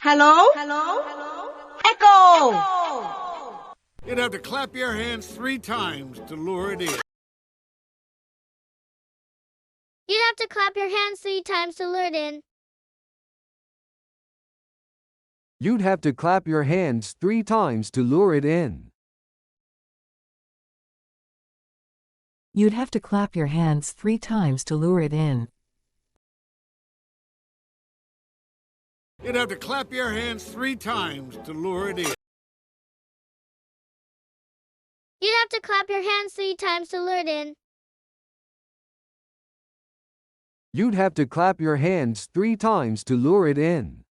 Hello? Echo! You'd have to clap your hands 3 times to lure it in. You'd have to clap your hands 3 times to lure it in. You'd have to clap your hands 3 times to lure it in. You'd have to clap your hands 3 times to lure it in. You'd have to clap your hands 3 times to lure it in. You'd have to clap your hands 3 times to lure it in. You'd have to clap your hands 3 times to lure it in.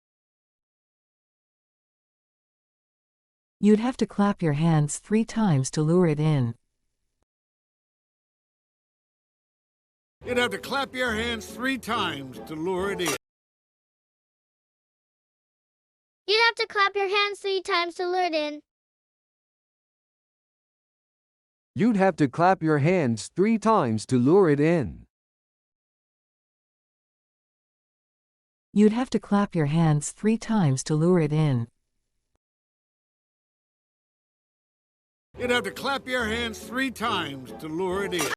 You'd have to clap your hands 3 times to lure it in. You'd have to clap your hands 3 times to lure it in. You'd have to clap your hands 3 times to lure it in. You'd have to clap your hands 3 times to lure it in. You'd have to clap your hands 3 times to lure it in. You'd have to clap your hands 3 times to lure it in.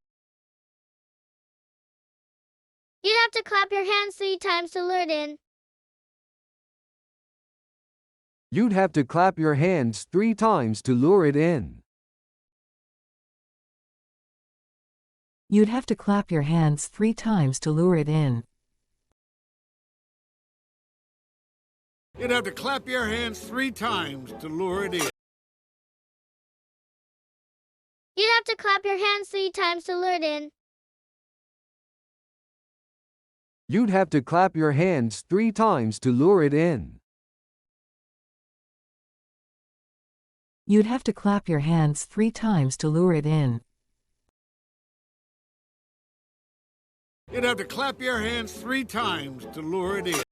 You'd have to clap your hands 3 times to lure it in. You'd have to clap your hands 3 times to lure it in. You'd have to clap your hands 3 times to lure it in. You'd have to clap your hands 3 times to lure it in. You'd have to clap your hands 3 times to lure it in. You'd have to clap your hands 3 times to lure it in. You'd have to clap your hands 3 times to lure it in. You'd have to clap your hands 3 times to lure it in.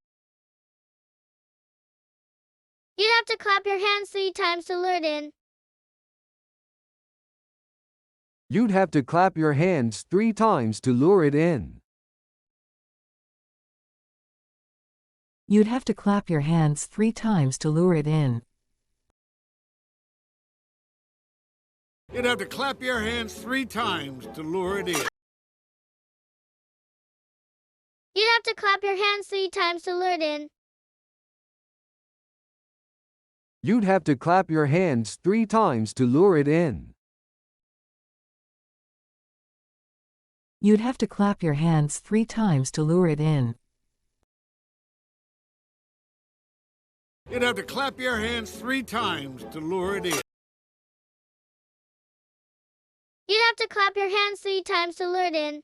You'd have to clap your hands 3 times to lure it in. You'd have to clap your hands 3 times to lure it in. You'd have to clap your hands 3 times to lure it in. You'd have to clap your hands 3 times to lure it in. You'd have to clap your hands 3 times to lure it in. You'd have to clap your hands 3 times to lure it in. You'd have to clap your hands 3 times to lure it in. You'd have to clap your hands 3 times to lure it in. You'd have to clap your hands 3 times to lure it in.